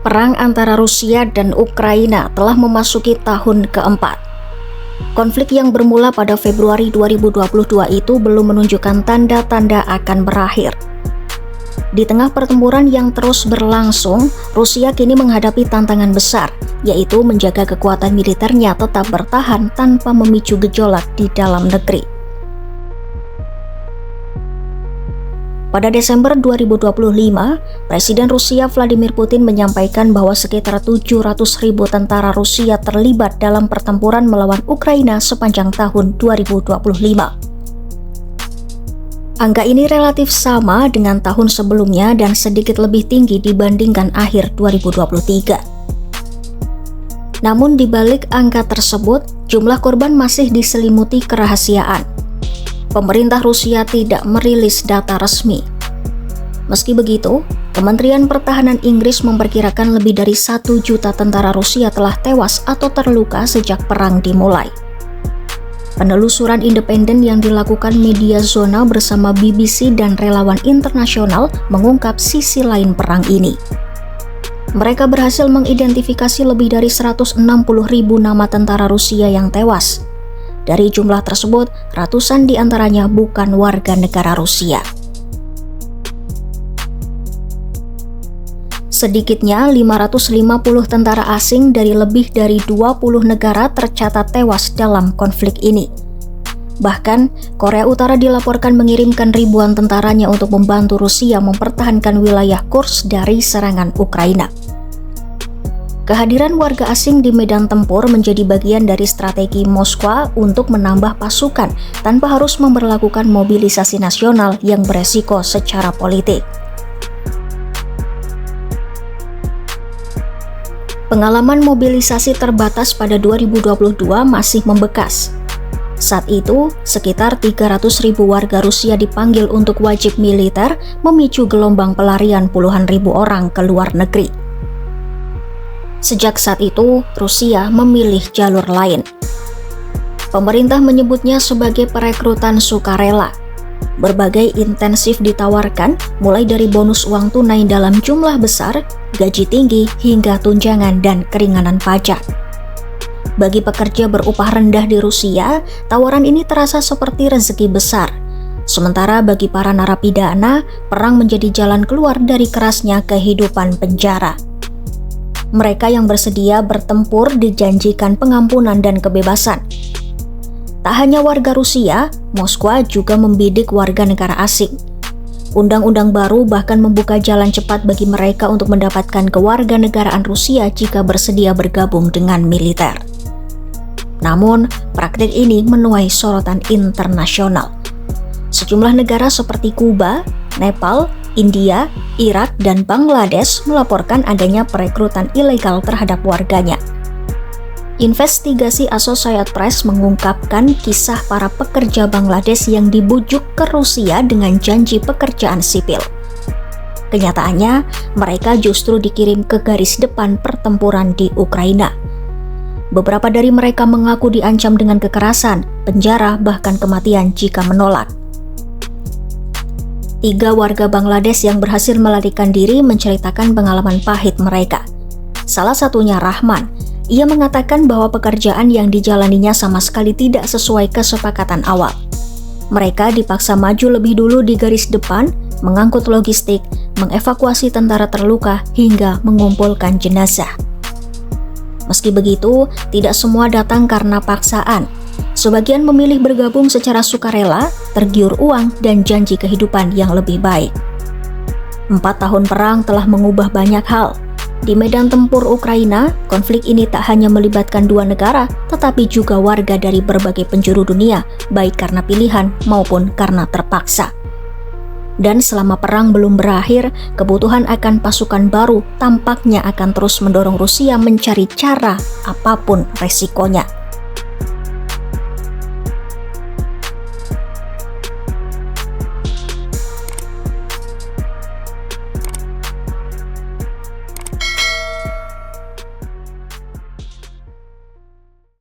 Perang antara Rusia dan Ukraina telah memasuki tahun keempat. Konflik yang bermula pada Februari 2022 itu belum menunjukkan tanda-tanda akan berakhir. Di tengah pertempuran yang terus berlangsung, Rusia kini menghadapi tantangan besar, yaitu menjaga kekuatan militernya tetap bertahan tanpa memicu gejolak di dalam negeri. Pada Desember 2025, Presiden Rusia Vladimir Putin menyampaikan bahwa sekitar 700.000 tentara Rusia terlibat dalam pertempuran melawan Ukraina sepanjang tahun 2025. Angka ini relatif sama dengan tahun sebelumnya dan sedikit lebih tinggi dibandingkan akhir 2023. Namun di balik angka tersebut, jumlah korban masih diselimuti kerahasiaan. Pemerintah Rusia tidak merilis data resmi. Meski begitu, Kementerian Pertahanan Inggris memperkirakan lebih dari 1 juta tentara Rusia telah tewas atau terluka sejak perang dimulai. Penelusuran independen yang dilakukan media zona bersama BBC dan relawan internasional mengungkap sisi lain perang ini. Mereka berhasil mengidentifikasi lebih dari 160.000 nama tentara Rusia yang tewas. Dari jumlah tersebut, ratusan di antaranya bukan warga negara Rusia. Sedikitnya 550 tentara asing dari lebih dari 20 negara tercatat tewas dalam konflik ini. Bahkan, Korea Utara dilaporkan mengirimkan ribuan tentaranya untuk membantu Rusia mempertahankan wilayah Kursk dari serangan Ukraina. Kehadiran warga asing di medan tempur menjadi bagian dari strategi Moskwa untuk menambah pasukan tanpa harus memberlakukan mobilisasi nasional yang beresiko secara politik. Pengalaman mobilisasi terbatas pada 2022 masih membekas. Saat itu, sekitar 300.000 warga Rusia dipanggil untuk wajib militer, memicu gelombang pelarian puluhan ribu orang ke luar negeri. Sejak saat itu, Rusia memilih jalur lain. Pemerintah menyebutnya sebagai perekrutan sukarela. Berbagai intensif ditawarkan, mulai dari bonus uang tunai dalam jumlah besar, gaji tinggi, hingga tunjangan dan keringanan pajak. Bagi pekerja berupah rendah di Rusia, tawaran ini terasa seperti rezeki besar. Sementara bagi para narapidana, perang menjadi jalan keluar dari kerasnya kehidupan penjara. Mereka yang bersedia bertempur dijanjikan pengampunan dan kebebasan. Tak hanya warga Rusia, Moskwa juga membidik warga negara asing. Undang-undang baru bahkan membuka jalan cepat bagi mereka untuk mendapatkan kewarganegaraan Rusia jika bersedia bergabung dengan militer. Namun, praktik ini menuai sorotan internasional. Sejumlah negara seperti Kuba, Nepal, India, Irak, dan Bangladesh melaporkan adanya perekrutan ilegal terhadap warganya. Investigasi Associated Press mengungkapkan kisah para pekerja Bangladesh yang dibujuk ke Rusia dengan janji pekerjaan sipil. Kenyataannya, mereka justru dikirim ke garis depan pertempuran di Ukraina. Beberapa dari mereka mengaku diancam dengan kekerasan, penjara, bahkan kematian jika menolak. 3 warga Bangladesh yang berhasil melarikan diri menceritakan pengalaman pahit mereka. Salah satunya Rahman. Ia mengatakan bahwa pekerjaan yang dijalaninya sama sekali tidak sesuai kesepakatan awal. Mereka dipaksa maju lebih dulu di garis depan, mengangkut logistik, mengevakuasi tentara terluka, hingga mengumpulkan jenazah. Meski begitu, tidak semua datang karena paksaan. Sebagian memilih bergabung secara sukarela, tergiur uang, dan janji kehidupan yang lebih baik. 4 tahun perang telah mengubah banyak hal. Di medan tempur Ukraina, konflik ini tak hanya melibatkan 2 negara, tetapi juga warga dari berbagai penjuru dunia, baik karena pilihan maupun karena terpaksa. Dan selama perang belum berakhir, kebutuhan akan pasukan baru tampaknya akan terus mendorong Rusia mencari cara apapun resikonya.